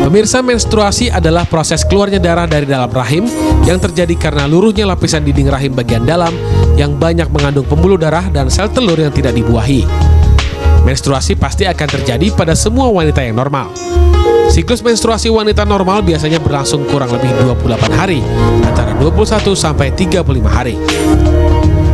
Pemirsa, menstruasi adalah proses keluarnya darah dari dalam rahim yang terjadi karena luruhnya lapisan dinding rahim bagian dalam yang banyak mengandung pembuluh darah dan sel telur yang tidak dibuahi. Menstruasi pasti akan terjadi pada semua wanita yang normal. Siklus menstruasi wanita normal biasanya berlangsung kurang lebih 28 hari, antara 21 sampai 35 hari.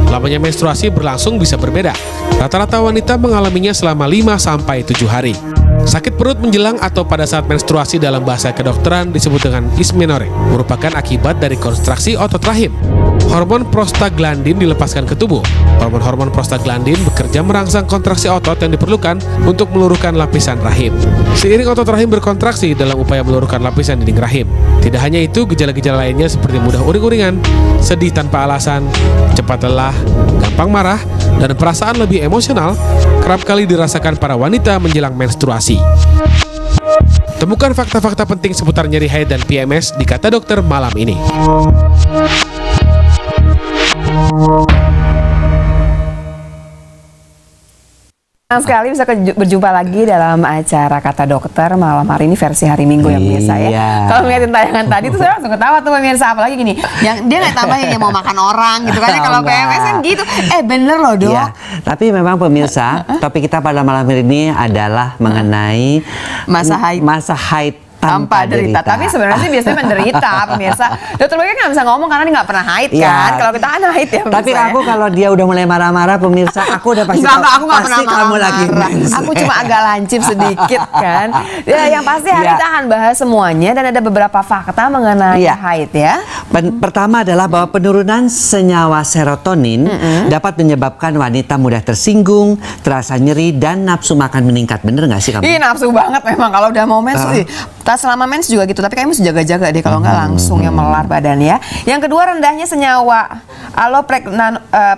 Lamanya menstruasi berlangsung bisa berbeda. Rata-rata wanita mengalaminya selama 5 sampai 7 hari. Sakit perut menjelang atau pada saat menstruasi dalam bahasa kedokteran disebut dengan dysmenorrhea, merupakan akibat dari kontraksi otot rahim. Hormon prostaglandin dilepaskan ke tubuh. Hormon-hormon prostaglandin bekerja merangsang kontraksi otot yang diperlukan untuk meluruhkan lapisan rahim. Seiring otot rahim berkontraksi dalam upaya meluruhkan lapisan dinding rahim. Tidak hanya itu, gejala-gejala lainnya seperti mudah uring-uringan, sedih tanpa alasan, cepat lelah, gampang marah, dan perasaan lebih emosional kerap kali dirasakan para wanita menjelang menstruasi. Temukan fakta-fakta penting seputar nyeri haid dan PMS di Kata Dokter malam ini. Senang sekali bisa berjumpa lagi dalam acara Kata Dokter malam hari ini versi hari Minggu yang biasa ya. Kalau ngeliatin tayangan tadi tuh saya langsung ketawa tuh pemirsa, apalagi gini, yang dia nggak tambahin yang mau makan orang gitu kan. Kalau PMS kan gitu. Bener loh Dok. Ya, tapi memang pemirsa, topik kita pada malam hari ini adalah mengenai masa haid tanpa derita. Tapi sebenarnya sih biasanya menderita pemirsa. Dokter Boyke nggak bisa ngomong karena dia nggak pernah haid kan. Kalau kita kan haid ya. Tapi aku kalau dia udah mulai marah-marah pemirsa, aku udah pasti aku nggak pernah kamu lagi mens. Aku cuma agak lancip sedikit kan. Ya, yang pasti hari kita akan bahas semuanya dan ada beberapa fakta mengenai haid ya. Pertama adalah bahwa penurunan senyawa serotonin dapat menyebabkan wanita mudah tersinggung, terasa nyeri dan nafsu makan meningkat. Bener nggak sih kamu? Ih, nafsu banget memang kalau udah mau mens. Selama mens juga gitu, tapi kayaknya mesti jaga-jaga deh kalau nggak langsung yang melar badan ya. Yang kedua, rendahnya senyawa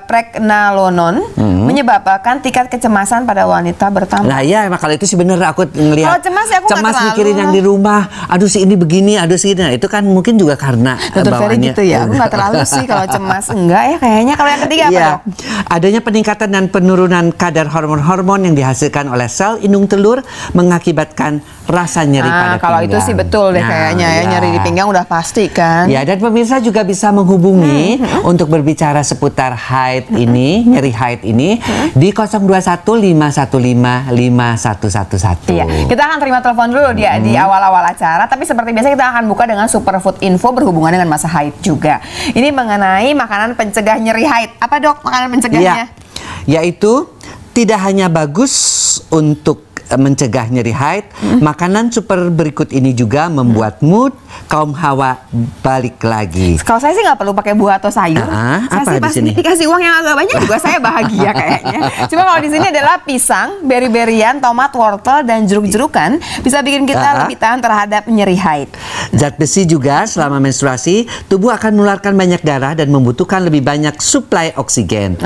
pregnenolone menyebabkan tingkat kecemasan pada wanita bertambah. Nah ya, emang kalau itu sih bener, aku ngelihat kalau cemas ya aku cemas mikirin yang di rumah, aduh si ini begini, aduh si ini. Nah, itu kan mungkin juga karena bawaannya gitu ya. Aku nggak terlalu sih kalau cemas, enggak ya kayaknya. Kalau yang ketiga apa Dok? Adanya peningkatan dan penurunan kadar hormon-hormon yang dihasilkan oleh sel indung telur mengakibatkan rasa nyeri pada kalau itu sih betul deh kayaknya ya, nyeri di pinggang udah pasti kan. Ya, dan pemirsa juga bisa menghubungi untuk berbicara seputar haid ini, nyeri haid ini di 021-515-5111. Iya, kita akan terima telepon dulu dia di awal-awal acara, tapi seperti biasa kita akan buka dengan Superfood Info berhubungan dengan masa haid juga. Ini mengenai makanan pencegah nyeri haid. Apa Dok makanan pencegahnya? Yaitu tidak hanya bagus untuk mencegah nyeri haid, makanan super berikut ini juga membuat mood kaum hawa balik lagi. Kalau saya sih nggak perlu pakai buah atau sayur. Saya apa sih di sini? Dikasih uang yang agak banyak juga saya bahagia kayaknya. Cuma kalau di sini adalah pisang, beri-berian, tomat, wortel, dan jeruk-jerukan bisa bikin kita lebih tahan terhadap nyeri haid. Zat besi juga selama menstruasi, tubuh akan mengeluarkan banyak darah dan membutuhkan lebih banyak suplai oksigen.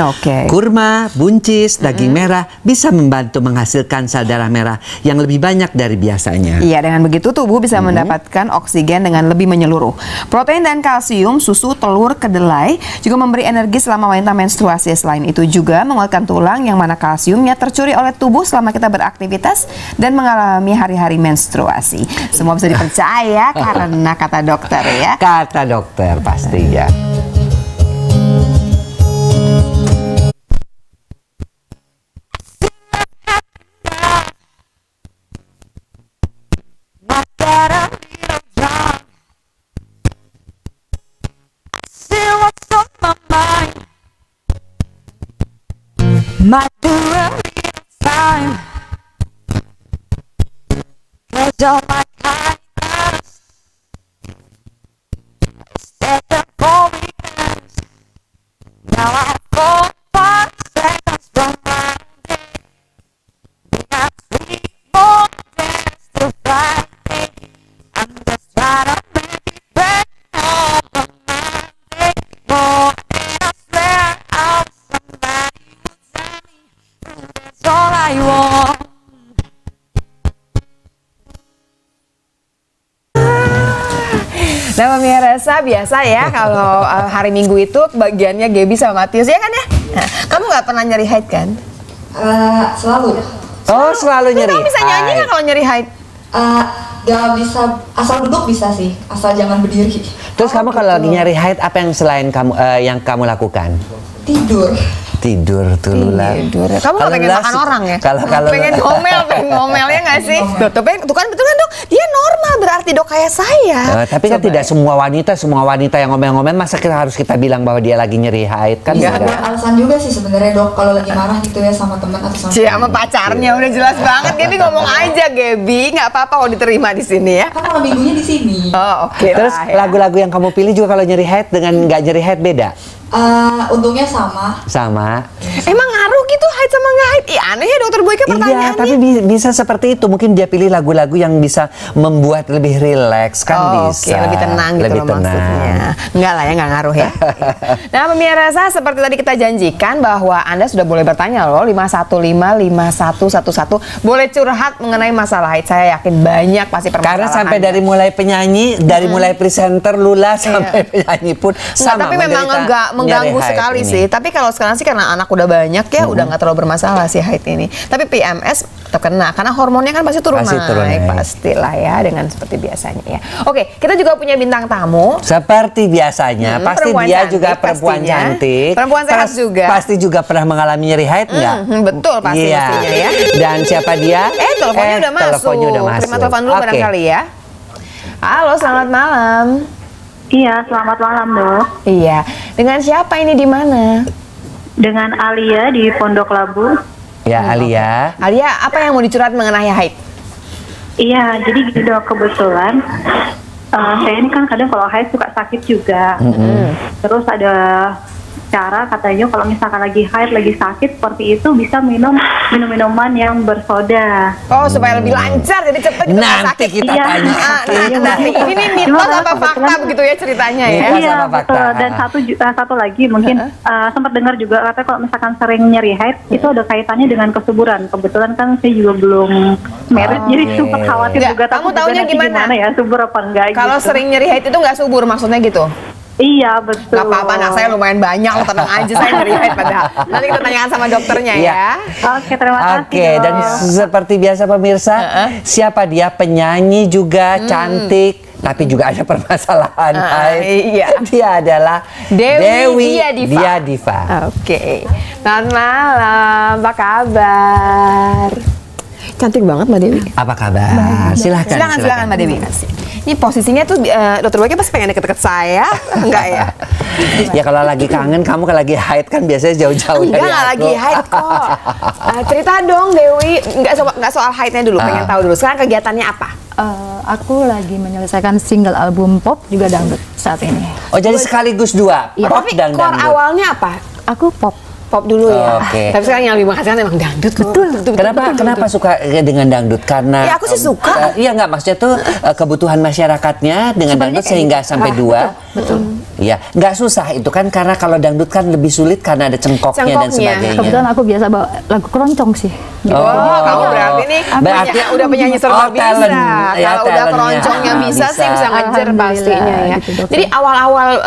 Kurma, buncis, daging merah bisa membantu menghasilkan sel darah merah yang lebih banyak dari biasanya. Iya, dengan begitu tubuh bisa mendapatkan oksigen dengan lebih menyeluruh. Protein dan kalsium, susu, telur, kedelai juga memberi energi selama wanita menstruasi. Selain itu juga menguatkan tulang yang mana kalsiumnya tercuri oleh tubuh selama kita beraktivitas dan mengalami hari-hari menstruasi. Semua bisa dipercaya karena kata dokter ya. Kata dokter pastinya. Might do a little time, 'cause you're my kindness. Set the 4 weekends. Now I have 4 seconds from my day. We got 3 more days to Friday. I'm just trying to make it better on Monday. More than I swear out somebody would tell me. That's all I want. Nah pemirsa, biasa ya kalau hari Minggu itu bagiannya Gaby sama Matius ya kan ya? Nah, kamu nggak pernah nyeri haid kan? Selalu. Oh, selalu nyeri. Kamu bisa nyanyi nggak kalau nyeri haid? Gak bisa, asal duduk bisa sih, asal jangan berdiri. Terus kamu kalau lagi nyeri haid, apa yang selain kamu yang kamu lakukan? Tidur tuh Lula. Kamu nggak pengen makan orang ya? Kalau pengen ngomel ya nggak sih? Tuh kan betul kan dok? Dia normal berarti dok kayak saya. Tapi kan tidak semua wanita yang ngomel-ngomel masa harus kita bilang bahwa dia lagi nyeri haid kan? Iya, ada alasan juga sih sebenarnya dok kalau lagi marah gitu ya sama teman atau sama. Sama pacarnya udah jelas banget. Gaby ngomong aja Gaby, nggak apa-apa kalau diterima di sini ya. Kan malam minggunya di sini. Oh oke. Terus lagu-lagu yang kamu pilih juga kalau nyeri haid dengan nggak nyeri haid beda? Untungnya sama. Emang ngaruh gitu haid sama nggak haid? Ih aneh ya dokter Boyke pertanyaannya. Iya, tapi bisa seperti itu. Mungkin dia pilih lagu-lagu yang bisa membuat lebih rileks kan bisa. Oke, lebih tenang gitu lebih loh maksudnya. Enggak lah ya, nggak ngaruh ya. Nah pemirsa, seperti tadi kita janjikan bahwa Anda sudah boleh bertanya loh 5155111. Boleh curhat mengenai masalah haid. Saya yakin banyak pasti permasalahan. Karena sampai dari mulai penyanyi, dari mulai presenter Lula sampai penyanyi pun sama. Tapi memang enggak mengganggu sekali sih. Tapi kalau sekarang sih karena anak udah banyak ya, udah nggak terlalu bermasalah sih haid ini. Tapi PMS tetap kena karena hormonnya kan pasti turun naik. Pastilah ya dengan seperti biasanya ya. Oke, kita juga punya bintang tamu. Seperti biasanya, pasti dia cantik, juga perempuan cantik. Perempuan sehat juga. Pasti juga pernah mengalami nyeri haid nggak? Betul pasti pastinya ya. Dan siapa dia? Teleponnya udah masuk. Terima telepon dulu barangkali ya. Halo, selamat malam. Iya, selamat malam dok. Iya, dengan siapa ini di mana? Dengan Alia di Pondok Labu. Ya, Alia. Alia, apa yang mau dicurhat mengenai haid? Iya, jadi gitu dok, kebetulan saya ini kan kadang kalau haid suka sakit juga. Terus ada cara katanya kalau misalkan lagi haid, lagi sakit seperti itu bisa minum minuman yang bersoda. Oh, supaya lebih lancar jadi cepat gitu Nanti sakit. kita tanya. Ini mitos apa fakta begitu ya ceritanya ya? Iya, betul. Dan satu lagi mungkin sempat dengar juga katanya kalau misalkan sering nyeri haid itu ada kaitannya dengan kesuburan. Kebetulan kan saya juga belum married, jadi sempat khawatir juga. Kamu taunya gimana ya, subur apa enggak? Kalau sering nyeri haid itu nggak subur maksudnya gitu? Iya betul. Gak apa-apa, anak saya lumayan banyak, tenang aja saya nyeri haid padahal. Nanti kita tanyakan sama dokternya ya. Oke, terima kasih. Oke, dan seperti biasa pemirsa, siapa dia? Penyanyi juga, cantik, tapi juga ada permasalahan haid. Iya. Dia adalah Dewi Dia Diva. Oke. Selamat malam, apa kabar? Cantik banget Mbak Dewi. Apa kabar? Silakan Mbak Dewi. Ini posisinya tuh dokter Boyke pasti pengen deket-deket saya, enggak ya? Ya kalau lagi kangen, kamu kalau lagi haid kan biasanya jauh-jauh dari aku. Enggak lagi haid kok. Cerita dong Dewi, enggak soal haidnya dulu, pengen tahu dulu. Sekarang kegiatannya apa? Aku lagi menyelesaikan single album pop juga dangdut saat ini. Oh jadi sekaligus dua, ya, pop dan dangdut. Tapi awalnya apa? Aku pop dulu ya. Okay. Tapi sekarang yang lebih menghasilkan emang dangdut. Betul. Kenapa suka dengan dangdut? Karena ya aku sih suka. Iya nggak, maksudnya tuh kebutuhan masyarakatnya dengan dangdut sehingga sampai dua. Betul. Iya, nggak susah itu kan, karena kalau dangdut kan lebih sulit karena ada cengkoknya dan sebagainya. Kebetulan aku biasa bawa lagu keroncong sih. Kamu berarti nih udah penyanyi serba bisa. Kalau udah keroncongnya bisa sih bisa ngejar pastinya ya. Jadi awal-awal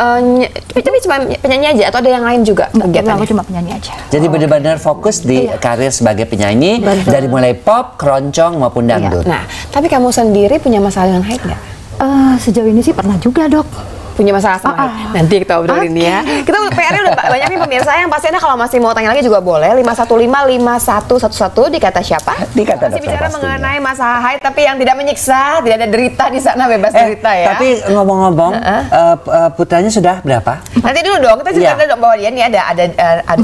tapi cuma penyanyi aja atau ada yang lain juga kegiatannya? Aku cuma penyanyi aja. Jadi benar-benar fokus di karir sebagai penyanyi dari mulai pop, keroncong maupun dangdut. Nah, tapi kamu sendiri punya masalah dengan haid nggak? Sejauh ini sih pernah juga dok. Punya masalah sama haid. Nanti kita obrolin ya. Kita PR-nya udah banyak nih pemirsa yang pasti Anda kalau masih mau tanya lagi juga boleh. 5155111 di kata siapa? Di kata masih bicara mengenai masalah haid tapi yang tidak menyiksa, tidak ada derita di sana, bebas derita ya. Tapi ngomong-ngomong, putranya sudah berapa? Nanti dulu dong, kita cerita dulu bahwa dia nih ada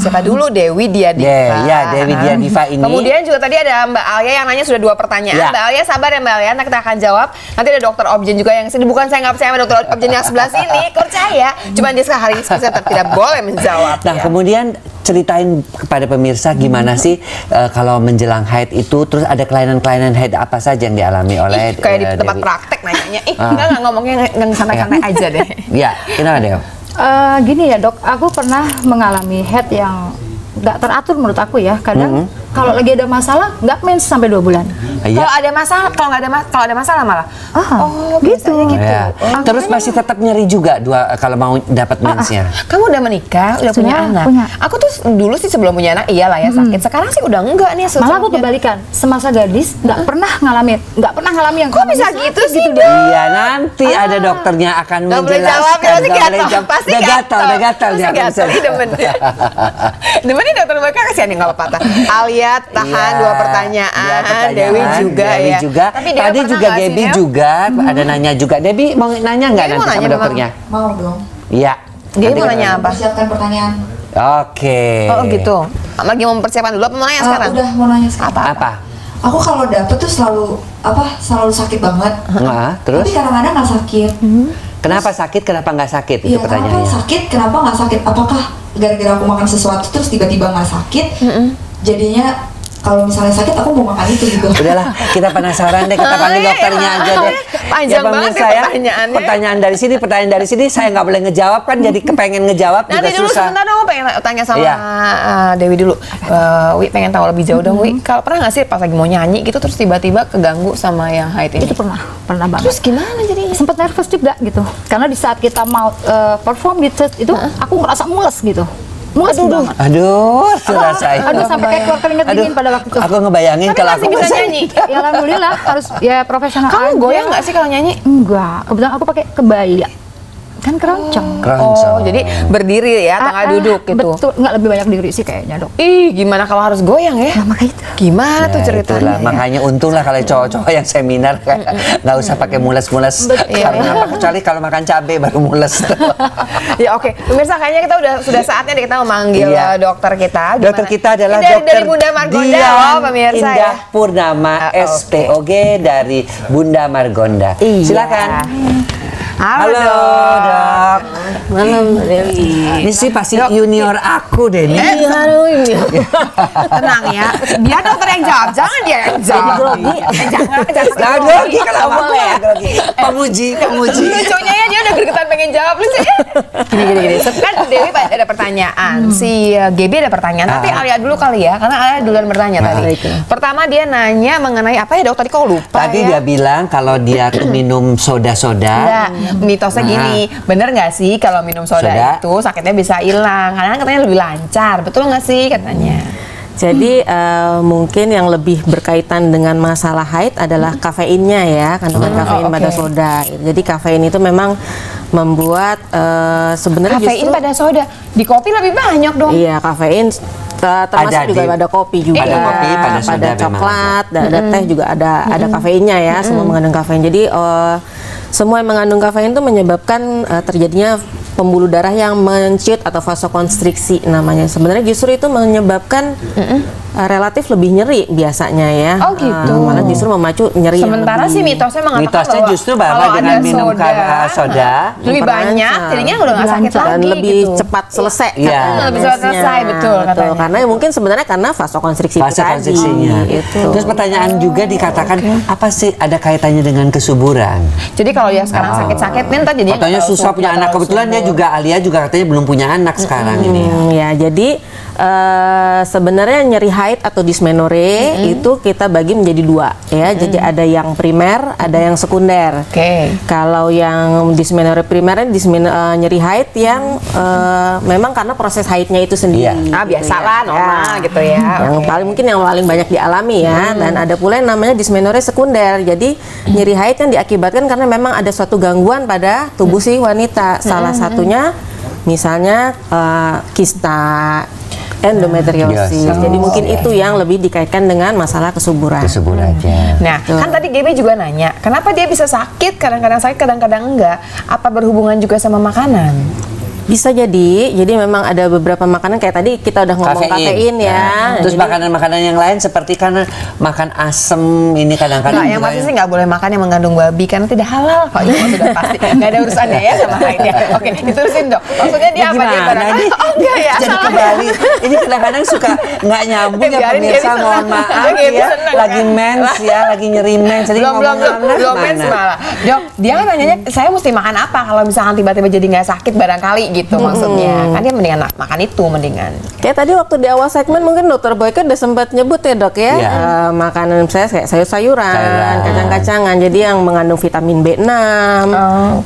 siapa dulu? Dewi Dia Diva. Ya, Dewi Dia Diva ini. Kemudian juga tadi ada Mbak Alia yang nanya sudah 2 pertanyaan. Mbak Alia sabar ya Mbak Alia, nanti kita akan jawab. Nanti ada dokter Objen juga yang sini. Bukan saya nggak percaya sama dokter Objen yang sebelah sini, percaya. Cuma dia hari ini tetap tidak boleh menjawab. Nah, kemudian ceritain kepada pemirsa gimana sih kalau menjelang haid itu, terus ada kelainan-kelainan haid apa saja yang dialami oleh kayak di tempat praktek nanyanya. Enggak ngomongnya yang santai-santai aja deh. Ya, kenapa Dew? Gini ya dok, aku pernah mengalami haid yang nggak teratur menurut aku ya. Kadang kalau lagi ada masalah nggak mens sampai 2 bulan. Kalau ada masalah, kalau ada masalah malah. Oh, gitu. Ya. Terus masih tetap nyeri juga kalau mau dapat mensnya. Kamu udah menikah, udah punya anak. Aku tuh dulu sih sebelum punya anak iyalah ya sakit. Sekarang sih udah enggak nih. Malah aku kebalikan. Semasa gadis nggak pernah ngalamin yang. Kok bisa gitu sih? Iya, nanti ada dokternya akan menjelaskan. Pasti udah gatal dia. Demen nih dokter mereka kasihan nih nggak patah. Alia tahan 2 pertanyaan. Dewi juga ya. Tapi tadi juga Gaby juga ada nanya juga. Debbie mau nanya nggak nanti sama dokternya? Mau dong. Iya. Debbie mau nanya apa? Siapkan pertanyaan. Oke. Oh gitu. Lagi mau mempersiapkan dulu apa mau nanya sekarang? Udah mau nanya sekarang. Apa? Aku kalau dapet tuh selalu sakit banget. Terus? Tapi kadang-kadang nggak sakit. Kenapa sakit? Kenapa nggak sakit? Itu pertanyaannya. Kenapa sakit? Kenapa nggak sakit? Apakah gara-gara aku makan sesuatu terus tiba-tiba nggak sakit? Jadinya kalau misalnya sakit aku mau makan itu gitu. Udahlah, kita penasaran deh, kita panggil dokternya aja deh. Panjang banget ya pertanyaannya. Pertanyaan dari sini saya nggak boleh ngejawab kan, jadi kepengen ngejawab juga susah. Nanti dulu sebentar dong, pengen tanya sama Dewi dulu. Wi pengen tahu lebih jauh dong, Wi. Kalau pernah nggak sih pas lagi mau nyanyi gitu terus tiba-tiba keganggu sama yang haid ini? Itu pernah banget. Terus gimana jadinya? Sempet nervous juga gitu. Karena di saat kita mau perform di church itu aku ngerasa mules gitu. Mules banget. Aduh, rasain. Aduh, sampai kayak keluar keringat dingin pada waktu itu. Aku ngebayangin kalau aku bisa nyanyi. Ya alhamdulillah harus ya profesional. Kamu goyang nggak sih kalau nyanyi? Enggak. Kebetulan aku pakai kebaya. Kan keroncong. Oh, jadi berdiri ya, tengah duduk gitu. Betul, nggak lebih banyak diri sih kayaknya, Dok. Ih, gimana kalau harus goyang ya? Nah, makanya itu. Gimana tuh ceritanya? Makanya untunglah kalau cowok-cowok yang seminar nggak usah pakai mules-mules. Karena apa? Kecuali kalau makan cabai baru mules. Ya oke, pemirsa kayaknya kita sudah saatnya kita memanggil dokter kita. Dokter kita adalah dari Bunda Margonda, pemirsa Indah Purnama SPOG dari Bunda Margonda. Silakan. Halo, Dok. Malam, Dewi. Ini sih pasti junior aku deh nih. Tenang ya, biar dokter yang jawab, jangan dia yang jawab. Grogi. Jangan grogi kalau aku ya. Pemuji. Lucunya ya dia udah gregetan pengen jawab lucu ya. Gini. Kan Dewi ada pertanyaan, si Gaby ada pertanyaan. Tapi Alia dulu kali ya, karena Alia duluan bertanya tadi. Pertama dia nanya mengenai apa ya dok? Tadi kok lupa. Tadi dia bilang kalau dia minum soda-soda. Mitosnya gini, bener nggak sih kalau minum soda itu sakitnya bisa hilang? Karena katanya lebih lancar, betul nggak sih katanya? Jadi mungkin yang lebih berkaitan dengan masalah haid adalah kafeinnya ya, kandungan kafein pada soda. Jadi kafein itu memang membuat sebenarnya kafein pada soda, di kopi lebih banyak dong. Iya, kafein termasuk juga pada kopi juga, pada kopi, pada coklat, ada teh juga ada kafeinnya ya, semua mengandung kafein. Jadi semua yang mengandung kafein itu menyebabkan terjadinya pembuluh darah yang menciut atau vasokonstriksi namanya. Sebenarnya justru itu menyebabkan relatif lebih nyeri biasanya ya. Oh gitu. Malah justru memacu nyeri. Sementara sih mitosnya mengatakan bahwa justru bahwa dengan minum soda lebih banyak, jadinya udah nggak sakit lagi dan lebih cepat selesai. Iya. Lebih cepat selesai betul katanya. Karena mungkin sebenarnya karena vasokonstriksi tadi. Terus pertanyaan juga dikatakan apa sih ada kaitannya dengan kesuburan? Jadi kalau ya sekarang sakit-sakit nih ntar jadinya katanya susah punya anak. Kebetulan dia juga Alia juga katanya belum punya anak sekarang ini. Ya, jadi sebenarnya nyeri haid atau dysmenorrhea itu kita bagi menjadi 2 ya. Jadi ada yang primer, ada yang sekunder. Kalau yang dysmenorrhea primer nyeri haid yang memang karena proses haidnya itu sendiri. Biasalah normal gitu ya. Yang paling banyak dialami ya. Dan ada pula yang namanya dysmenorrhea sekunder. Jadi nyeri haid yang diakibatkan karena memang ada suatu gangguan pada tubuh si wanita. Salah satunya misalnya kista, endometriosis. Jadi mungkin itu yang lebih dikaitkan dengan masalah kesuburan. Nah, kan tadi Gaby juga nanya, kenapa dia bisa sakit? Kadang-kadang sakit, kadang-kadang enggak. Apa berhubungan juga sama makanan? Bisa jadi memang ada beberapa makanan kayak tadi kita udah ngomong kafein ya. Terus makanan-makanan yang lain seperti karena makan asem ini kadang-kadang. Yang pasti sih nggak boleh makan yang mengandung babi karena tidak halal. Kok itu sudah pasti nggak ada urusannya ya sama haidnya. Oke, diterusin dok. Maksudnya dia apa dia barang? Oh enggak ya. Jadi kembali. Ini kadang-kadang suka nggak nyambung ya pemirsa. Mohon maaf ya. Lagi mens ya, lagi nyeri mens. Jadi belum mens malah. Dok, dia kan nanyanya saya mesti makan apa kalau misalkan tiba-tiba jadi nggak sakit barangkali gitu maksudnya. Kan dia mendingan makan itu mendingan. Kayak tadi waktu di awal segmen mungkin Dokter Boyke udah sempat nyebut ya dok ya, makanan saya kayak sayur-sayuran, kacang-kacangan, jadi yang mengandung vitamin B6,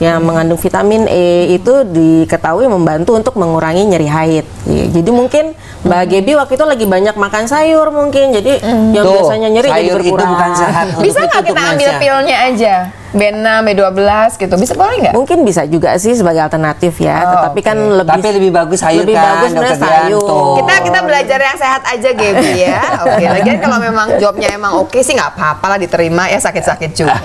yang mengandung vitamin E itu diketahui membantu untuk mengurangi nyeri haid. Jadi mungkin Mbak Gebi waktu itu lagi banyak makan sayur mungkin, jadi yang biasanya nyeri jadi berkurang. Itu bukan sehat. Bisa nggak kita ambil pilnya aja? B6, B12 gitu, bisa boleh nggak? Mungkin bisa juga sih sebagai alternatif ya, tetapi kan lebih bagus sayur lebih kan, bagus sebenarnya sayur. Kita belajar yang sehat aja Gebi ya. Oke, lagian kalau memang jobnya emang oke sih nggak apa-apa lah diterima ya, sakit-sakit juga.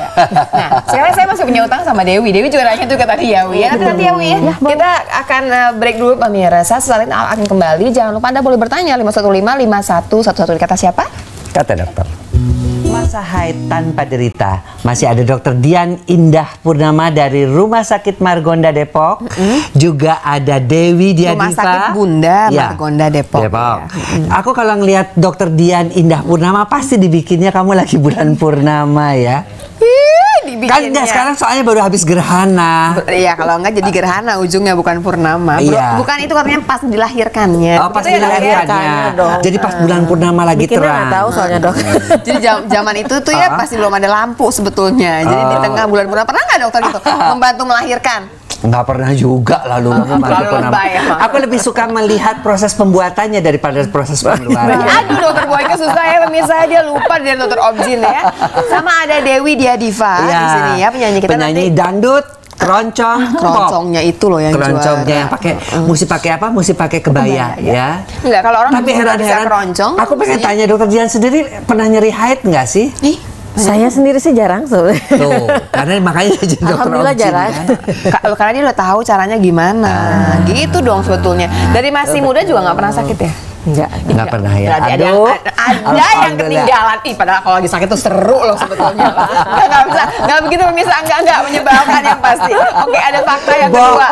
Nah, sekarang saya masih punya utang sama Dewi. Dewi juga nanya juga tadi ya Wi ya. Nanti ya Wi ya. Kita akan break dulu pemirsa. Sesaat lagi akan kembali. Jangan lupa Anda boleh bertanya 515 5111 kata siapa? Kata dokter. Masa haid tanpa derita. Masih ada Dokter Dian Indah Purnama dari Rumah Sakit Margonda Depok. Juga ada Dewi Diadiva. Rumah Sakit Bunda Margonda Depok. Ya. Aku kalau ngelihat Dokter Dian Indah Purnama pasti dibikinnya kamu lagi bulan purnama ya. Kan enggak, sekarang soalnya baru habis gerhana. Iya, kalau enggak jadi gerhana ujungnya, bukan purnama. Bukan itu katanya pas dilahirkannya. Oh, pas dilahirkannya. Jadi pas bulan purnama lagi terang. Nggak tahu soalnya dok. Jadi zaman itu tuh ya pasti belum ada lampu sebetulnya. Jadi di tengah bulan purnama, pernah nggak dokter gitu membantu melahirkan? Nggak pernah juga lalu aku lebih suka melihat proses pembuatannya daripada proses pengeluaran. Aduh Dokter Boyke susah ya pemirsa, dia lupa dari Dokter Objin ya. Sama ada Dewi Diadiva di sini ya, penyanyi kita penyanyi dangdut. Keroncongnya itu loh yang keroncongnya yang pakai mesti pakai apa? Mesti pakai kebaya ya. Enggak, kalau orang tapi heran-heran keroncong. Aku pengen tanya Dokter Dian sendiri pernah nyeri haid nggak sih? Saya sendiri sih jarang tuh, karena makanya jadi dokter alhamdulillah jarang. Kan? Karena dia udah tahu caranya gimana. Gitu dong sebetulnya. Dari masih muda juga nggak pernah sakit ya? Enggak pernah ya. Berarti ada yang ketinggalan. Padahal kalau lagi sakit tuh seru loh sebetulnya. Enggak bisa, enggak begitu pemirsa, enggak menyebalkan yang pasti. Oke, ada fakta yang kedua.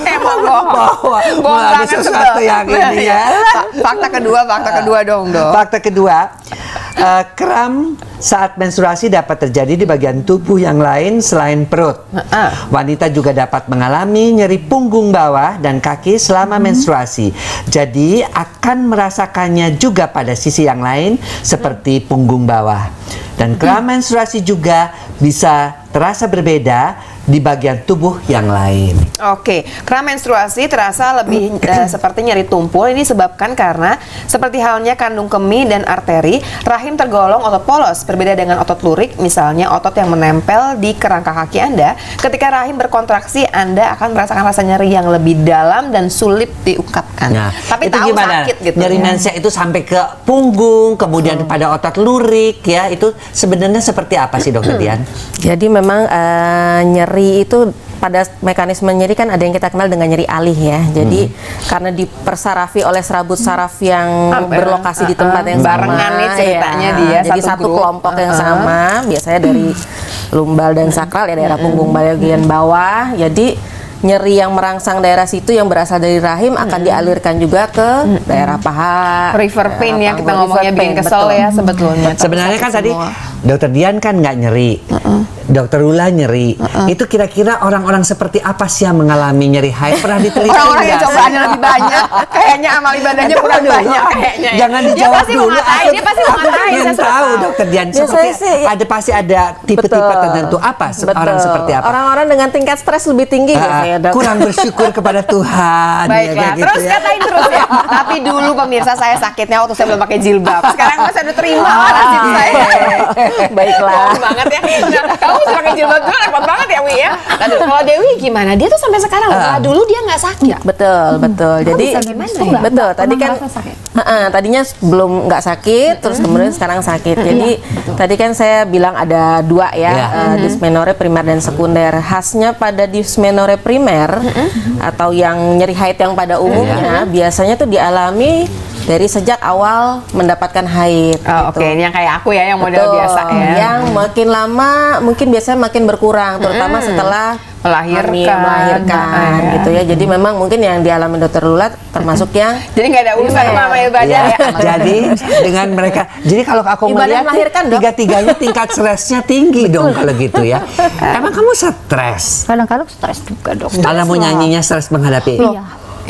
Emang bohong ada sesuatu yang ini ya. Fakta kedua dong. Fakta kedua, kram saat menstruasi dapat terjadi di bagian tubuh yang lain selain perut. Wanita juga dapat mengalami nyeri punggung bawah dan kaki selama menstruasi. Jadi akan merasakannya juga pada sisi yang lain seperti punggung bawah. Dan kram menstruasi juga bisa terasa berbeda di bagian tubuh yang lain. Oke, kram menstruasi terasa lebih seperti nyeri tumpul. Ini disebabkan karena seperti halnya kandung kemih dan arteri, rahim tergolong otot polos. Berbeda dengan otot lurik, misalnya otot yang menempel di kerangka kaki Anda. Ketika rahim berkontraksi, Anda akan merasakan rasa nyeri yang lebih dalam dan sulit diungkapkan. Nah, tapi itu tahu gimana? Sakit gitu. Nyeri mensnya itu sampai ke punggung, kemudian pada otot lurik ya. Itu sebenarnya seperti apa sih Dokter Dian? Jadi memang nyeri itu pada mekanisme nyeri kan ada yang kita kenal dengan nyeri alih ya. Jadi karena dipersarafi oleh serabut saraf yang berlokasi di tempat yang barengan nih ceritanya dia. Jadi satu kelompok yang sama, biasanya dari lumbal dan sakral ya, daerah punggung bagian bawah. Jadi nyeri yang merangsang daerah situ yang berasal dari rahim akan dialirkan juga ke daerah paha. River pain ya kita ngomongnya, bikin kesel ya sebetulnya. Sebenarnya kan tadi Dokter Dian kan nggak nyeri, Dokter Lula nyeri. Itu kira-kira orang-orang seperti apa sih yang mengalami nyeri haid? Pernah diteliti? Orang-orang yang cobaannya lebih banyak, kayaknya amal ibadahnya kurang banyak kayaknya. Jangan dijawab dulu. Dia pasti mengatain. Saya tahu Dokter Dian pasti ada tipe-tipe tertentu apa orang seperti apa? Orang-orang dengan tingkat stres lebih tinggi kurang bersyukur kepada Tuhan. Baiklah, ya, terus gitu katain terus ya. Tapi dulu pemirsa, saya sakitnya waktu saya belum pakai jilbab. Sekarang saya udah terima nasib saya. Baiklah. Bohong banget ya. Nah, kamu masih pakai jilbab juga repot banget ya Wi ya. Lalu kalau Dewi gimana? Dia tuh sampai sekarang dulu dia nggak sakit. Betul. Jadi betul. Tadi kan tadinya belum nggak sakit, terus kemudian sekarang sakit. Jadi tadi kan saya bilang ada dua ya, dysmenorrhea primer dan sekunder. Khasnya pada dysmenorrhea primer atau yang nyeri haid yang pada umumnya biasanya tuh dialami dari sejak awal mendapatkan haid. Oh, gitu. Oke, ini yang kayak aku ya, yang model Betul. biasa ya. Yang makin lama mungkin biasanya makin berkurang, terutama setelah melahirkan gitu ya. Jadi memang mungkin yang dialami Dokter Lula termasuk yang jadi nggak ada urusan sama ibadah ya. Jadi dengan mereka, jadi kalau aku melihat tiga-tiganya tingkat stresnya tinggi dong kalau gitu ya. Emang kamu stres? Kadang-kadang stres juga dok. Kalau mau nyanyinya stres menghadapi.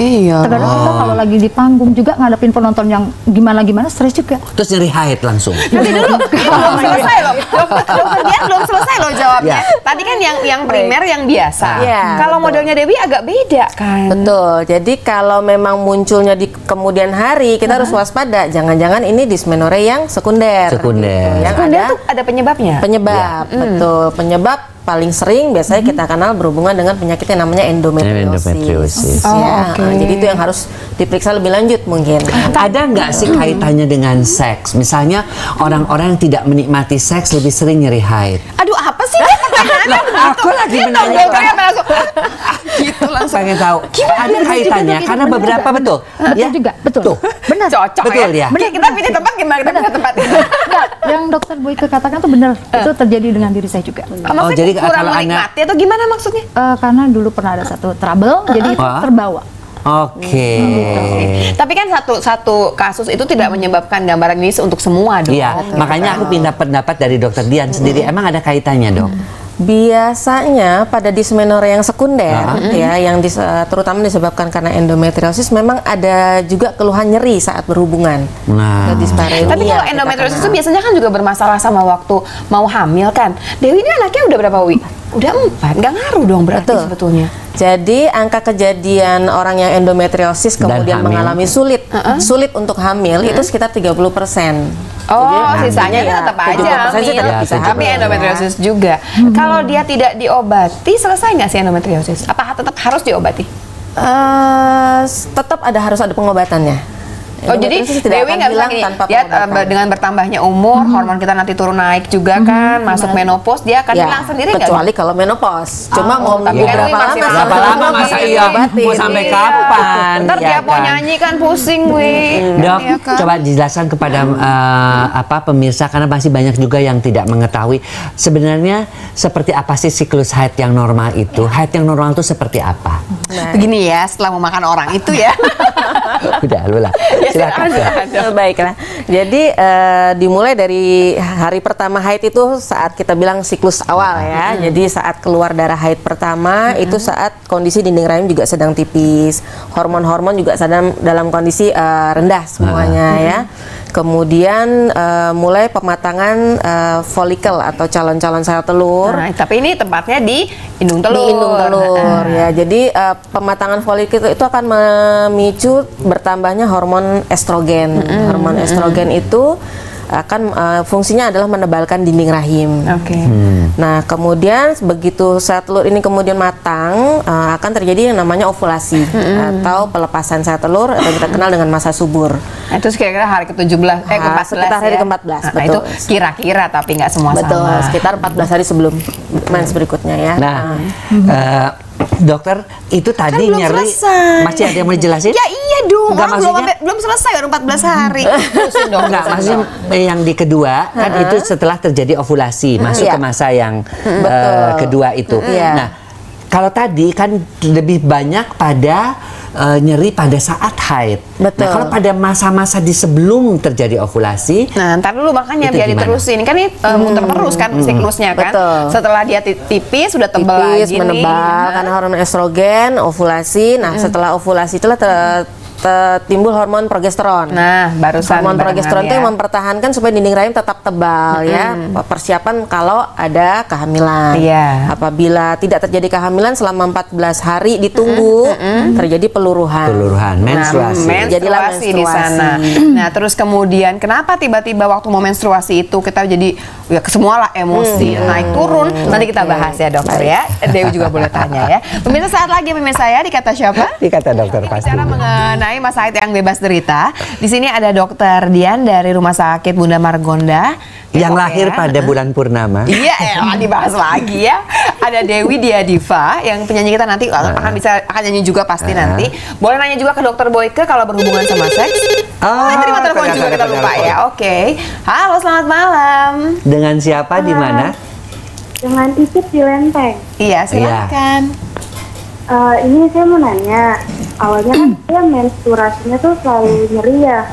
Iya. Kadang-kadang kita kalau lagi di panggung juga ngadepin penonton yang gimana-gimana stres juga. Terus nyeri haid langsung. Nanti dulu, belum selesai loh. Dokter Dian belum selesai loh jawabnya. Tadi kan yang primer yang biasa. Kalau modelnya Dewi agak beda kan. Betul. Jadi kalau memang munculnya di kemudian hari, kita harus waspada. Jangan-jangan ini dysmenorrhea yang sekunder. Sekunder. Yang sekunder tuh ada penyebabnya. Penyebab, betul. Penyebab paling sering biasanya kita kenal berhubungan dengan penyakit yang namanya endometriosis. Jadi itu yang harus diperiksa lebih lanjut mungkin. Ada nggak sih kaitannya dengan seks? Misalnya orang-orang yang tidak menikmati seks lebih sering nyeri haid. Aduh, apa sih dia pertanyaannya? Aku lagi menanyakan. Gitu langsung. Pengen tahu. Ada kaitannya karena beberapa betul. Ya juga, betul. Tuh, benar. Cocok betul ya. Benar, kita pilih tempat gimana kita pilih tempat. Yang Dokter Boyke katakan tuh benar. Itu terjadi dengan diri saya juga. Maksudnya jadi kurang kalau menikmati atau gimana maksudnya? Karena dulu pernah ada satu trouble, jadi itu terbawa. Oke. Tapi kan satu kasus itu tidak menyebabkan gambaran ini untuk semua dong. Iya, makanya aku pindah pendapat dari Dokter Dian sendiri. Emang ada kaitannya, Dok? Biasanya pada dysmenorrhea yang sekunder ya, yang terutama disebabkan karena endometriosis, memang ada juga keluhan nyeri saat berhubungan. Nah. Tapi kalau endometriosis itu biasanya kan juga bermasalah sama waktu mau hamil kan. Dewi ini anaknya udah berapa, Wi? Udah 4, nggak ngaruh dong berarti sebetulnya. Jadi angka kejadian orang yang endometriosis kemudian mengalami sulit untuk hamil itu sekitar 30%. Oh, sisanya kan tetap aja hamil. Tapi endometriosis juga. Kalau dia tidak diobati, selesai nggak sih endometriosis? Apa tetap harus diobati? Tetap harus ada pengobatannya. Oh, jadi Dewi nggak bilang dia dengan bertambahnya umur, hormon kita nanti turun naik juga kan, masuk menopause, dia akan hilang sendiri nggak? Kecuali kalau menopause. Cuma mau tapi berapa lama masa iya mau sampai kapan? Ntar dia mau nyanyi kan pusing, Wi. Dok, coba dijelaskan kepada pemirsa karena masih banyak juga yang tidak mengetahui sebenarnya seperti apa sih siklus haid yang normal itu. Haid yang normal itu seperti apa? Begini ya, setelah memakan orang itu ya. Udah, lu lah. Silakan. Baiklah. Jadi dimulai dari hari pertama haid itu saat kita bilang siklus awal ya. Jadi saat keluar darah haid pertama itu saat kondisi dinding rahim juga sedang tipis. Hormon-hormon juga sedang dalam kondisi rendah semuanya ya. Kemudian mulai pematangan folikel atau calon-calon sel telur. Nah, tapi ini tempatnya di indung telur. Di indung telur ya. Jadi pematangan folikel itu akan memicu bertambahnya hormon estrogen. Hormon estrogen itu akan fungsinya adalah menebalkan dinding rahim. Nah, kemudian begitu sel telur ini kemudian matang, akan terjadi yang namanya ovulasi atau pelepasan sel telur atau kita kenal dengan masa subur. Nah, itu kira-kira hari ke-17, ke-14 sekitar hari ke-14, nah, betul. Itu kira-kira tapi nggak semua betul, sama. sekitar 14 hari sebelum mens berikutnya ya. Nah, dokter itu tadi kan nyeri selesai. masih ada yang mau dijelasin? Ya iya dong, Enggak, belum selesai baru 14 hari. Terusin dong. Enggak, maksudnya yang di kedua kan itu setelah terjadi ovulasi masuk ke masa yang kedua itu. Nah, kalau tadi kan lebih banyak pada nyeri pada saat haid. Betul. Nah, kalau pada masa-masa di sebelum terjadi ovulasi, nah ntar dulu makanya biar gimana? diterusin kan ini muter terus kan siklusnya kan. Betul. Setelah dia tipis sudah tebal lagi menebal karena hormon estrogen, ovulasi. Nah, setelah ovulasi itulah timbul hormon progesteron. Nah, barusan hormon progesteron itu yang mempertahankan supaya dinding rahim tetap tebal ya. Persiapan kalau ada kehamilan. Apabila tidak terjadi kehamilan selama 14 hari ditunggu, terjadi peluruhan. Menstruasi. Jadilah menstruasi di sana. Nah, terus kemudian kenapa tiba-tiba waktu mau menstruasi itu kita jadi ya semua lah emosi naik turun. Nanti kita bahas ya, dokter ya. Dewi juga boleh tanya ya. Pemirsa, saat lagi pemirsa saya di Kata Siapa? Di Kata Dokter pasti. Bicara mengenai masa haid yang bebas derita. Di sini ada Dokter Dian dari Rumah Sakit Bunda Margonda yang lahir pada bulan purnama. Iya, dibahas lagi ya. ada Dewi Diadiva yang penyanyi kita nanti akan nyanyi juga pasti nanti. Boleh nanya juga ke Dokter Boyke kalau berhubungan sama seks. Terima telepon juga kita lupa ya. Oke. Halo, selamat malam. Dengan siapa di mana? Dengan Icip di Lenteng. Iya, silakan. Ini saya mau nanya, awalnya kan saya menstruasinya tuh selalu nyeri ya,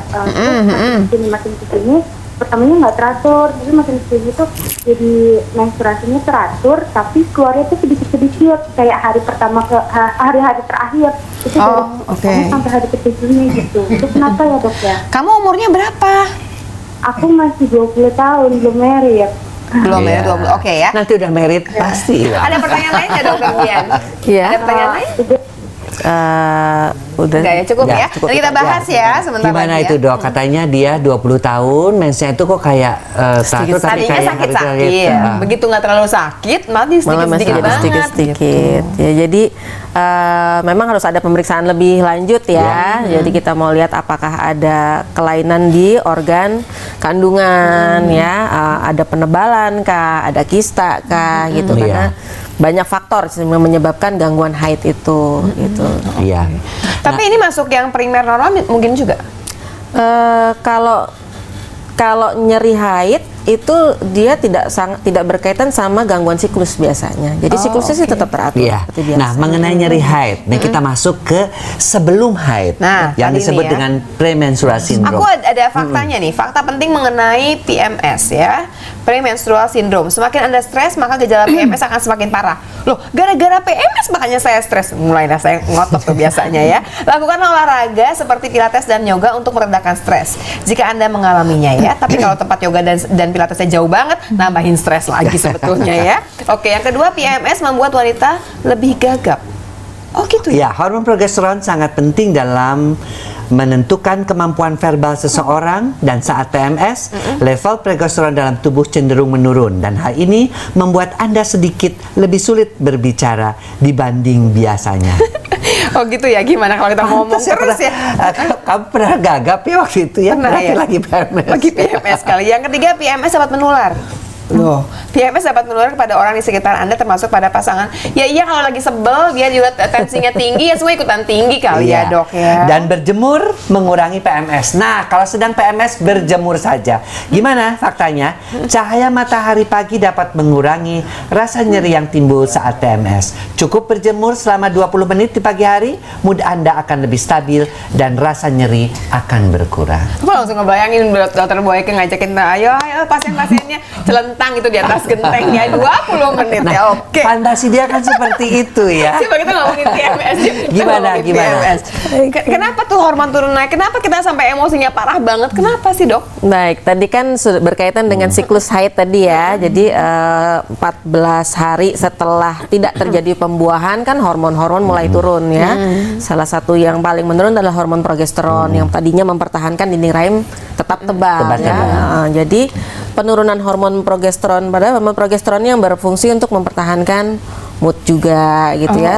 makin kesini, pertamanya nggak teratur, jadi makin kesini tuh jadi menstruasinya teratur, tapi keluarnya tuh sedikit-sedikit, kayak hari pertama ke hari-hari terakhir, itu dari sampai hari ketujuhnya gitu. Itu kenapa ya dok ya? Kamu umurnya berapa? Aku masih 20 tahun, belum married. Belum ya, 20. Oke ya. Nanti udah merit pasti. Ada pertanyaan lain nggak Dokter Dian? Iya. Ada pertanyaan lain? Udah. Enggak ya, cukup ya. Nanti kita bahas ya sebentar Gimana lagi itu dok? Katanya dia 20 tahun, mensnya itu kok kayak teratur tapi tadinya kayak sakit-sakit. Begitu nggak terlalu sakit, malah sedikit-sedikit banget. Sedikit-sedikit. Ya, jadi memang harus ada pemeriksaan lebih lanjut ya. Jadi kita mau lihat apakah ada kelainan di organ kandungan ya, ada penebalan kah, ada kista kah gitu karena banyak faktor yang menyebabkan gangguan haid itu gitu. Iya. Tapi ini masuk yang primer normal mungkin juga. Kalau nyeri haid itu dia tidak berkaitan sama gangguan siklus biasanya. Jadi siklusnya sih tetap teratur. Iya. Nah, mengenai nyeri haid, nih kita masuk ke sebelum haid, yang disebut dengan premenstrual syndrome. Aku ada faktanya nih, fakta penting mengenai PMS ya, premenstrual syndrome. Semakin Anda stres, maka gejala PMS akan semakin parah. Loh, gara-gara PMS makanya saya stres. Mulailah saya ngotot tuh biasanya ya. Lakukan olahraga seperti pilates dan yoga untuk meredakan stres. Jika Anda mengalaminya ya, tapi kalau tempat yoga dan pilatesnya jauh banget, nambahin stres lagi sebetulnya ya. Oke, yang kedua PMS membuat wanita lebih gagap. Oh gitu ya? Ya, hormon progesteron sangat penting dalam menentukan kemampuan verbal seseorang, dan saat PMS, level progesteron dalam tubuh cenderung menurun, dan hal ini membuat Anda sedikit lebih sulit berbicara dibanding biasanya. Oh gitu ya, gimana kalau kita ngomong terus ya? Kamu pernah gagap ya waktu itu ya? Pernah ya? Lagi PMS. Lagi PMS kali. Yang ketiga, PMS dapat menular. Loh, PMS dapat menular kepada orang di sekitar Anda termasuk pada pasangan. Ya iya, kalau lagi sebel dia juga tensinya tinggi, ya semua ikutan tinggi kali ya dok ya. Dan berjemur mengurangi PMS. Nah, kalau sedang PMS berjemur saja. Gimana faktanya? Cahaya matahari pagi dapat mengurangi rasa nyeri yang timbul saat PMS. Cukup berjemur selama 20 menit di pagi hari, mood Anda akan lebih stabil dan rasa nyeri akan berkurang. Aku langsung ngebayangin Dokter Boyke ngajakin, ayo pasien-pasiennya celentang itu di atas gentengnya 20 menit ya. Oke. Fantasi dia kan seperti itu ya. Coba kita ngomongin PMS. Gimana? PMS. Kenapa tuh hormon turun naik? Kenapa kita sampai emosinya parah banget? Kenapa sih dok? Baik, tadi kan berkaitan dengan siklus haid tadi ya. Jadi 14 hari setelah tidak terjadi pembuahan kan hormon-hormon mulai turun ya. Salah satu yang paling menurun adalah hormon progesteron yang tadinya mempertahankan dinding rahim tetap tebal ya. Jadi penurunan hormon progesteron, padahal hormon progesteron yang berfungsi untuk mempertahankan mood juga gitu ya.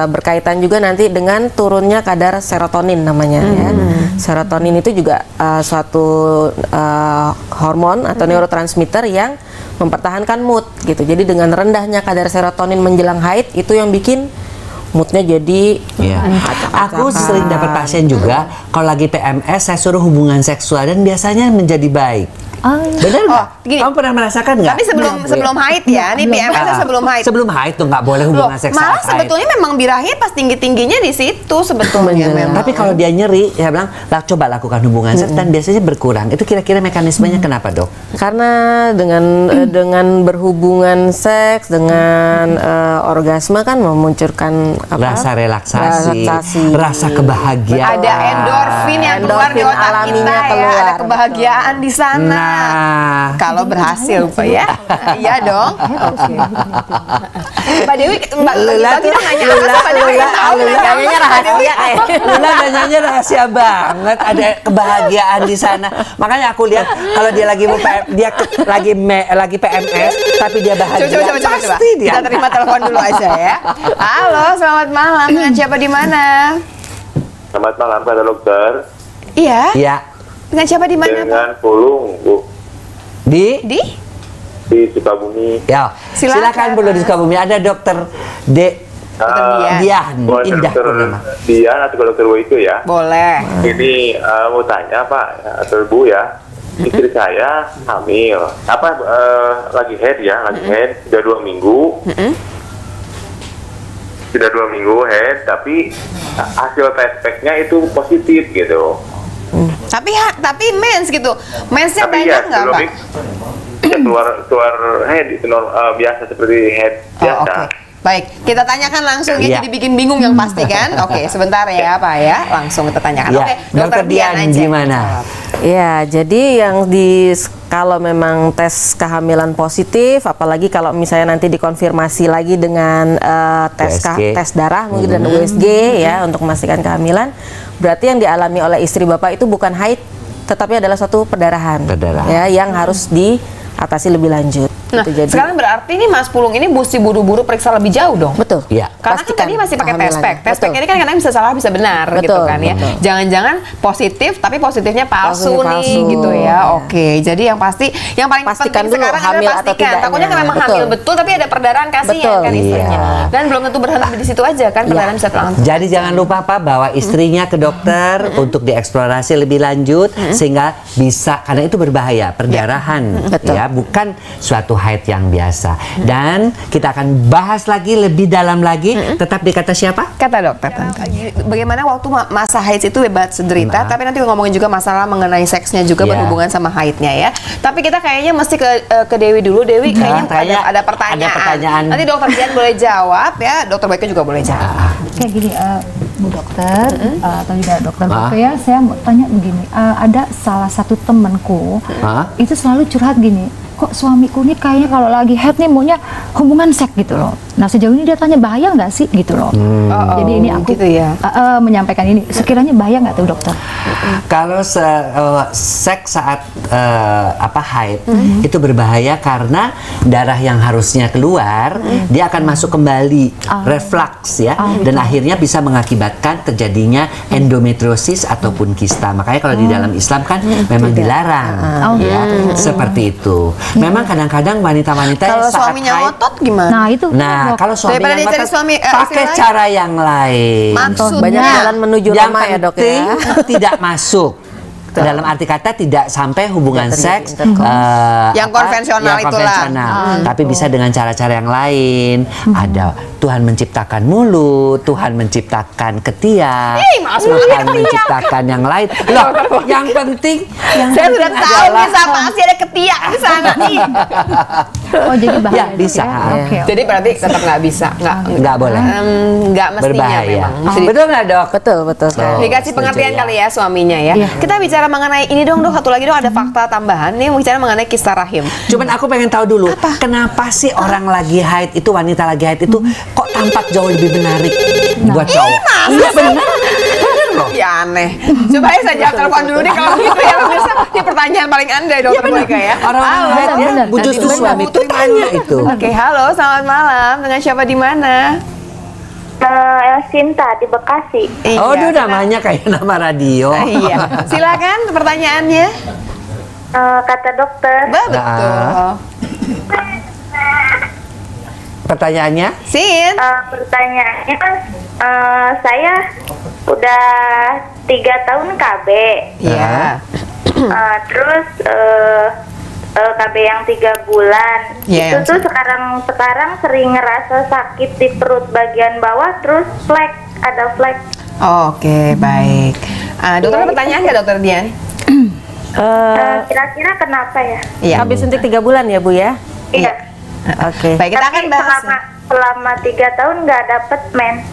Berkaitan juga nanti dengan turunnya kadar serotonin namanya ya. Serotonin itu juga suatu hormon atau neurotransmitter yang mempertahankan mood gitu. Jadi dengan rendahnya kadar serotonin menjelang haid itu yang bikin moodnya jadi aku sering dapat pasien juga kalau lagi PMS saya suruh hubungan seksual dan biasanya menjadi baik. Benar nggak? Kamu pernah merasakan nggak? Tapi sebelum haid ya, ini PMS sebelum haid. Sebelum haid tuh nggak boleh hubungan seksual. Malah sebetulnya memang birahi pas tinggi-tingginya di situ sebetulnya. Tapi kalau dia nyeri, ya bilang, coba lakukan hubungan seks dan biasanya berkurang. Itu kira-kira mekanismenya kenapa dok? Karena dengan berhubungan seks, dengan orgasme kan memunculkan rasa relaksasi, rasa kebahagiaan. Ada endorfin yang keluar di otak kita ya, ada kebahagiaan di sana. Kalau berhasil Pak ya. Iya dong. Mbak Dewi, Mbak tidak nanya apa, nanyanya rahasia. Lula nanyanya rahasia banget. Ada kebahagiaan di sana. Makanya aku lihat kalau dia lagi lagi PMS tapi dia bahagia. Coba. Kita terima telepon dulu aja ya. Halo, selamat malam. Dengan siapa di mana? Selamat malam, Pak Dokter. Iya. Iya. Dengan siapa di mana? Dengan Pulung, Bu. Di? di Sukabumi. Ya, silakan Bu di Sukabumi. Ada Dokter Dian, Indah Purnama. Dian atau Dokter Woiko ya? Boleh. Ini mau tanya Pak atau Bu ya. Istri saya hamil, lagi head ya, lagi head sudah 2 minggu. Sudah 2 minggu head, tapi hasil tes packnya itu positif gitu. Tapi mens gitu, mensnya Tapi banyak nggak Pak? Keluar head itu biasa seperti head biasa. Okay. Baik, kita tanyakan langsung ya, jadi bikin bingung yang pasti kan? Oke, sebentar ya Pak ya, langsung kita tanyakan. Ya. Oke, Dokter Dian aja. Gimana? Ya, jadi yang kalau memang tes kehamilan positif, apalagi kalau misalnya nanti dikonfirmasi lagi dengan tes darah mungkin dan USG ya untuk memastikan kehamilan, berarti yang dialami oleh istri Bapak itu bukan haid, tetapi adalah suatu perdarahan. Ya, yang harus diatasi lebih lanjut. Nah, gitu, jadi, sekarang berarti ini Mas Pulung ini mesti buru-buru periksa lebih jauh dong? Betul. Iya. Karena kan tadi masih pakai tes pack. Tes pack ini kan kadang bisa salah bisa benar gitu kan ya. Jangan-jangan positif tapi positifnya palsu nih gitu ya. Oke, jadi yang paling pastikan penting dulu sekarang hamil adalah atau pastikan. tidaknya. Takutnya kan memang hamil betul tapi ada perdarahan kasihan kan istrinya. Dan belum tentu berhenti di situ aja kan, perdarahan bisa terlangsung. Jadi jangan lupa Pak bawa istrinya ke dokter untuk dieksplorasi lebih lanjut sehingga bisa, karena itu berbahaya, perdarahan ya, bukan suatu haid yang biasa. Dan kita akan bahas lagi lebih dalam lagi, tetap di Kata Siapa? Kata Dokter tentu. Bagaimana waktu masa haid itu bebas derita, tapi nanti ngomongin juga masalah mengenai seksnya juga berhubungan sama haidnya ya. Tapi kita kayaknya mesti ke Dewi dulu. Dewi kayaknya ada pertanyaan. Nanti Dokter Dian boleh jawab ya, Dokter Boyke juga boleh jawab. Kayak gini, Bu Dokter atau tidak Dokter Boyke ya, saya mau tanya begini, ada salah satu temanku itu selalu curhat gini, kok suamiku nih kayaknya kalau lagi head nih maunya hubungan seks gitu loh. Nah sejauh ini dia tanya bahaya nggak sih gitu loh. Jadi ini aku gitu ya. Menyampaikan ini, sekiranya bahaya nggak tuh dokter? Kalau seks saat haid itu berbahaya karena darah yang harusnya keluar dia akan masuk kembali reflux ya, dan akhirnya bisa mengakibatkan terjadinya endometriosis ataupun kista. Makanya kalau di dalam Islam kan memang dilarang ya, seperti itu. Memang kadang-kadang wanita-wanita kalau suaminya ngotot gimana? Nah itu. Nah kalau suaminya ngotot pakai cara yang lain. Maksudnya banyak jalan menuju lama ya dok ya. Tidak masuk. Dalam arti kata tidak sampai hubungan seks yang konvensional itulah. Tapi bisa dengan cara-cara yang lain. Ada Tuhan menciptakan mulut, Tuhan menciptakan ketiak, Tuhan menciptakan yang lain. Loh, yang penting saya sudah tahu bisa pasti ada ketiak di sana nih. Oh jadi bahaya. Ya bisa. Okay. Jadi berarti tetap nggak bisa, nggak boleh. Nggak mestinya berbahaya. Memang. Betul nggak dok? Betul. Dikasih pengertian kali ya suaminya ya. Kita bicara mengenai ini dong dok, satu lagi dong, ada fakta tambahan nih, bicara mengenai kisah rahim. Cuman aku pengen tahu dulu, kenapa sih orang lagi haid itu, wanita lagi haid itu kok tampak jauh lebih menarik buat cowok? Iya benar. Ya aneh. Coba ya saya jawab telepon dulu nih kalau gitu ya pemirsa. Ini pertanyaan paling andai dokter Boyke ya. Orang-orang haid ya, justru suami itu tanya itu. Oke, halo, selamat malam. Dengan siapa di mana? Sinta di Bekasi. Oh, itu namanya kayak nama radio. Iya. Silakan pertanyaannya. Kata dokter. Betul. Pertanyaannya? Sin. Pertanyaannya kan saya udah 3 tahun KB. Iya. Terus KB yang 3 bulan. Itu tuh sekarang sering ngerasa sakit di perut bagian bawah, terus ada flek. Oke, baik. Dokter ada pertanyaan nggak dokter Dian? Kira-kira kenapa ya? Iya. Habis suntik 3 bulan ya Bu ya? Iya. Oke. Baik, kita akan bahas. Selama 3 tahun nggak dapet mens.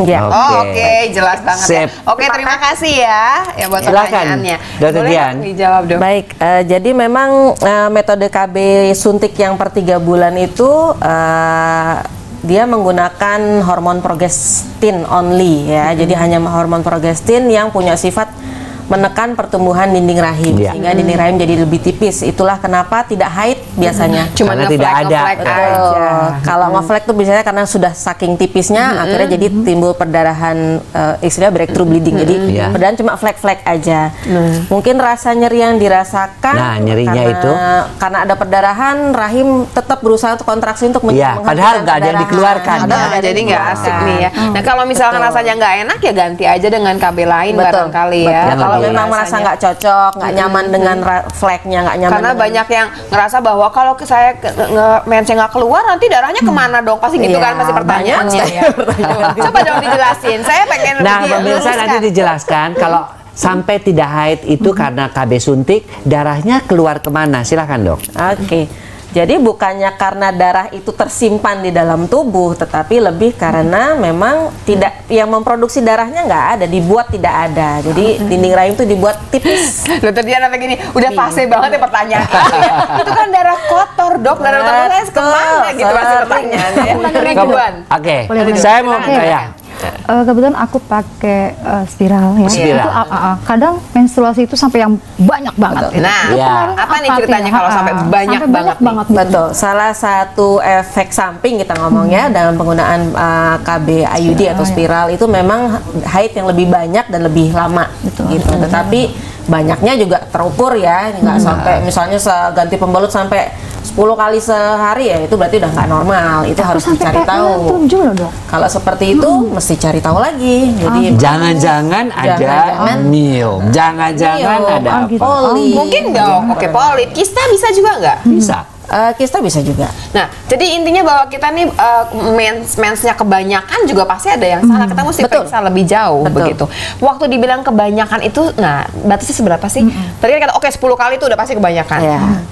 Ya. Oke, jelas banget. Ya. Oke, terima kasih ya buat pertanyaannya. Dokter Dian. Dijawab dong. Baik, jadi memang metode KB suntik yang per 3 bulan itu dia menggunakan hormon progestin only ya. Jadi hanya hormon progestin yang punya sifat menekan pertumbuhan dinding rahim sehingga dinding rahim jadi lebih tipis. Itulah kenapa tidak haid biasanya. Cuma tidak ada. Kalau ngeflek tuh biasanya karena sudah saking tipisnya akhirnya jadi timbul perdarahan, istilahnya breakthrough bleeding. Jadi perdarahan cuma flek-flek aja. Mungkin rasa nyeri yang dirasakan nyerinya itu karena ada perdarahan, rahim tetap berusaha untuk kontraksi untuk padahal nggak ada yang dikeluarkan. Jadi nggak asik nih ya. Nah kalau misalkan rasanya nggak enak ya ganti aja dengan KB lain barangkali ya. Kalau memang merasa nggak cocok, nggak nyaman dengan fleknya, nggak nyaman. Karena banyak yang ngerasa bahwa kalau saya mensnya nggak keluar nanti darahnya kemana dong, pasti gitu kan, pasti pertanyaannya ya. Coba dong dijelasin. Saya pengen pemirsa nanti dijelaskan kalau sampai tidak haid itu karena KB suntik, darahnya keluar kemana? Silakan dok. Jadi bukannya karena darah itu tersimpan di dalam tubuh, tetapi lebih karena memang tidak, yang memproduksi darahnya nggak ada, dibuat tidak ada. Jadi dinding rahim itu dibuat tipis. Dokter Diana begini, udah fase banget ya pertanyaan ya. Itu kan darah kotor dok, darah kotor saya kemana gitu pasti pertanyaannya. Oke, saya mau kebetulan aku pakai spiral ya. Spiral. Itu kadang menstruasi itu sampai yang banyak banget. Nah, apa nih ceritanya kalau sampai banyak banget? Betul. Salah satu efek samping kita ngomongnya dalam penggunaan KB IUD atau spiral itu memang haid yang lebih banyak dan lebih lama gitu. Tetapi banyaknya juga terukur ya, nggak sampai misalnya ganti pembalut sampai 10 kali sehari ya, itu berarti udah nggak normal. Itu harus dicari tahu. Kalau seperti itu mesti cari tahu lagi. Jadi jangan-jangan ada mil, jangan-jangan ada polip. Mungkin dong. Oke, polip. Kista bisa juga nggak? Bisa. Kista bisa juga. Nah, jadi intinya bahwa kita nih mensnya kebanyakan juga pasti ada yang salah. Kita mesti periksa lebih jauh begitu. Waktu dibilang kebanyakan itu, nah batasnya seberapa sih? Tadi kan kata 10 kali itu udah pasti kebanyakan.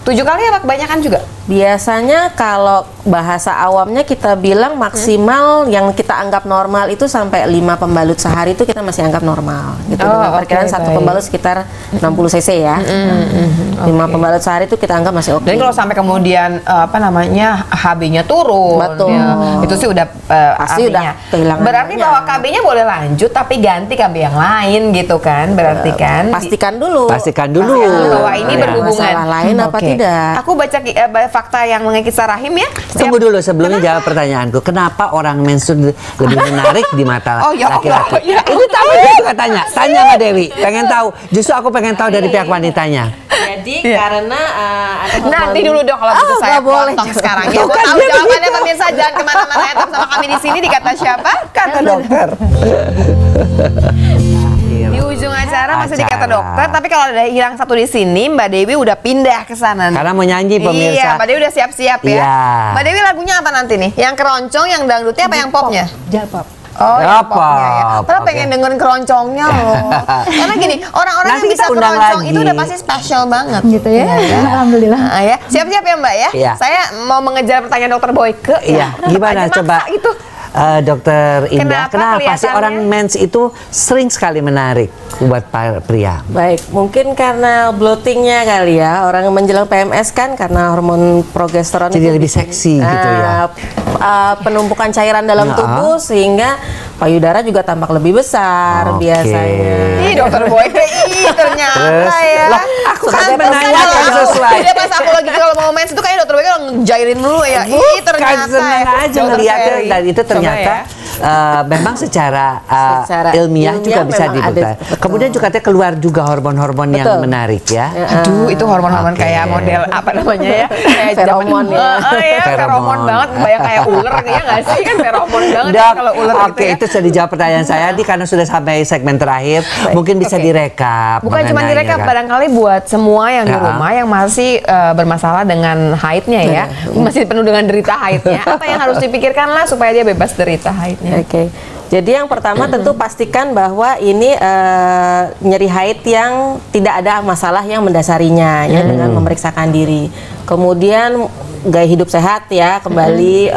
7 kali apa kebanyakan juga? Biasanya kalau bahasa awamnya kita bilang maksimal yang kita anggap normal itu sampai 5 pembalut sehari itu kita masih anggap normal. Gitu. Dengan perkiraan satu pembalut sekitar 60 cc ya. 5 pembalut sehari itu kita anggap masih oke. Dan kalau sampai kemudian HB-nya turun, itu sih udah pasti udah kehilangan. Berarti bahwa KB-nya boleh lanjut tapi ganti KB yang lain gitu kan? Berarti kan pastikan dulu bahwa ini berhubungan masalah lain apa tidak. Aku baca fakta yang mengikis rahim ya. Tunggu dulu sebelumnya jawab pertanyaanku. Kenapa orang menstruasi lebih menarik di mata laki-laki? Itu tahu katanya. Tanya sama Dewi. Pengen tahu. Justru aku pengen tahu dari pihak wanitanya. Jadi karena nanti dulu dong kalau gitu saya potong sekarang ya. Mau tahu jawabannya pemirsa, jangan kemana-mana ya, tetap sama kami di sini di Kata Siapa? Kata Dokter. Di ujung acara masih di Kata Dokter, tapi kalau ada hilang satu di sini, Mbak Dewi udah pindah ke sana. Karena mau nyanyi pemirsa. Iya, Mbak Dewi udah siap-siap ya. Mbak Dewi lagunya apa nanti nih? Yang keroncong, yang dangdutnya apa yang popnya? Jalpop. Oh, ya popnya ya. Padahal pengen dengerin keroncongnya loh. Karena gini, orang-orang yang bisa keroncong itu udah pasti spesial banget. Gitu ya. Alhamdulillah. Ya. Siap-siap ya Mbak ya. Saya mau mengejar pertanyaan Dokter Boyke. Gimana coba? Itu. Dokter Indah, kenapa sih orang mens itu sering sekali menarik buat pria? Baik, mungkin karena bloatingnya kali ya. Orang menjelang PMS kan karena hormon progesteron jadi lebih seksi gitu ya. Penumpukan cairan dalam tubuh sehingga payudara juga tampak lebih besar biasanya. Ih, Dokter Boyke, ternyata ya. Aku kan menanyakan sesuai. Tidak pas aku lagi kalau mau mens itu kayak Dokter Boyke ngejairin dulu ya. Ih, ternyata. Senang aja ngeliatnya dan itu ternyata memang secara ilmiah juga bisa dibuka. Kemudian juga keluar juga hormon-hormon yang menarik ya. Aduh, itu hormon-hormon kayak model apa namanya ya? Kayak feromon ya. Feromon banget, kayak ular ya nggak sih? Kan feromon banget kalau ular gitu ya. Itu sudah dijawab pertanyaan saya. Ini karena sudah sampai segmen terakhir, mungkin bisa direkap. Bukan cuma direkap, barangkali buat semua yang di rumah yang masih bermasalah dengan haidnya ya, masih penuh dengan derita haidnya. Apa yang harus dipikirkan lah supaya dia bebas derita haidnya? Jadi yang pertama tentu pastikan bahwa ini nyeri haid yang tidak ada masalah yang mendasarinya ya dengan memeriksakan diri. Kemudian gaya hidup sehat ya, kembali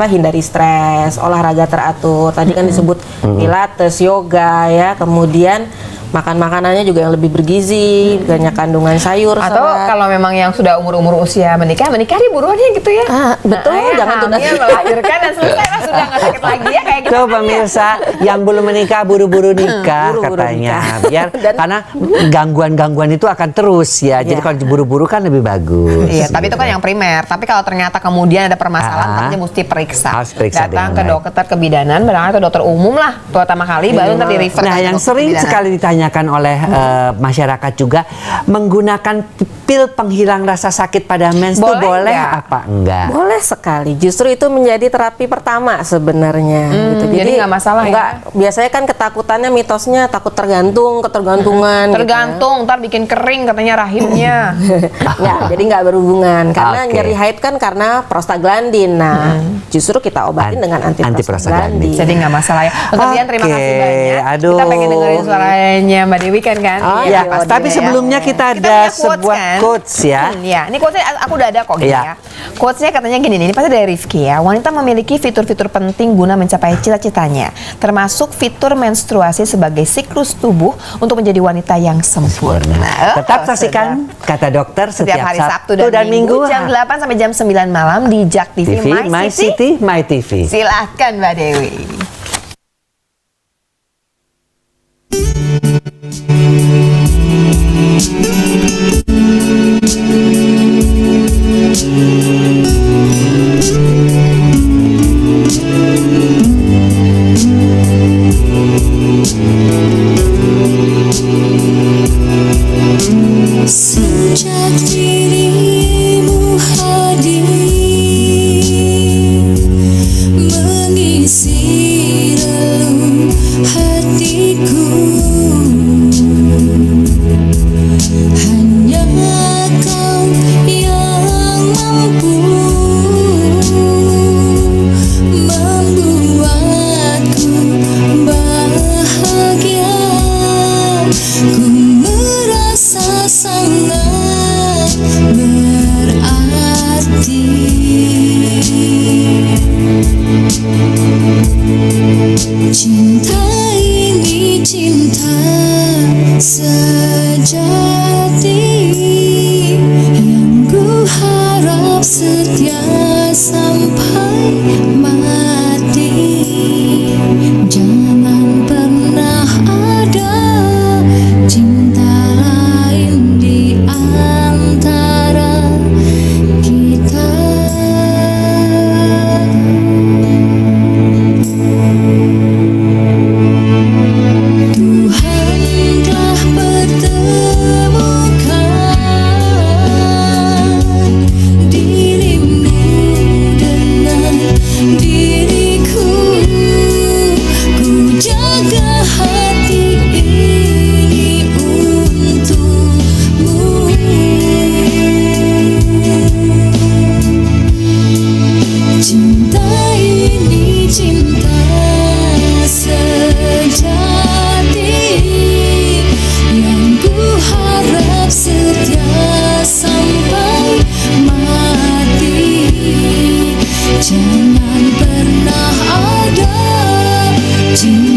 hindari stres, olahraga teratur. Tadi kan disebut pilates, yoga ya. Kemudian makan makanannya juga yang lebih bergizi, banyak kandungan sayur. Atau serat. kalau memang yang sudah umur usia menikah di buruannya gitu ya. Betul, jangan tunda melahirkan dan selesai lah, sudah nggak sakit lagi ya kayak gitu. Tuh pemirsa, yang belum menikah buru-buru nikah katanya. Biar karena gangguan-gangguan itu akan terus ya. Jadi kalau buru-buru kan lebih bagus. Iya, tapi itu kan yang primer. Tapi kalau ternyata kemudian ada permasalahan, tentunya mesti periksa. Harus periksa datang ke dokter kebidanan, barangkali ke dokter umum lah, pertama kali baru nanti di-refer. Nah, yang sering sekali ditanyakan oleh masyarakat juga, menggunakan pil penghilang rasa sakit pada mens itu boleh apa enggak? Boleh sekali. Justru itu menjadi terapi pertama sebenarnya. Gitu. Jadi nggak masalah ya? Biasanya kan ketakutannya, mitosnya takut ketergantungan. Tergantung, ntar bikin kering katanya rahimnya. Nggak, jadi nggak berhubungan. Karena nyeri haid kan karena prostaglandin. Nah, justru kita obatin dengan antiprostaglandin. Jadi nggak masalah ya. Kemudian terima kasih banyak. Kita pengen dengerin suaranya Mbak Dewi kan? Iya, tapi sebelumnya kita ada sebuah quotes ya. Ya, ini quotesnya aku udah ada kok gitu ya. Quotesnya katanya gini nih, ini pasti dari Rifki ya. Wanita memiliki fitur-fitur penting guna mencapai cita-citanya, termasuk fitur menstruasi sebagai siklus tubuh untuk menjadi wanita yang sempurna. Tetap saksikan Kata Dokter setiap hari Sabtu dan Minggu jam 8 sampai jam 9 malam di JAK TV, My City, My TV. Silahkan Mbak Dewi. Sejak dirimu hadir mengisi relung hatiku, hanya kau yang mampu membuatku bahagia. Ku merasa sangat berarti. Cinta ini cinta sejati yang ku harap setia sampai mati. Jangan pernah ada cinta lain di antara kita. Tuhan telah pertemukan dirimu dengan diriku. Ku jaga hati ini untukmu. Cinta ini cinta sejati yang ku harap setia sampai mati. Jangan pernah ada cinta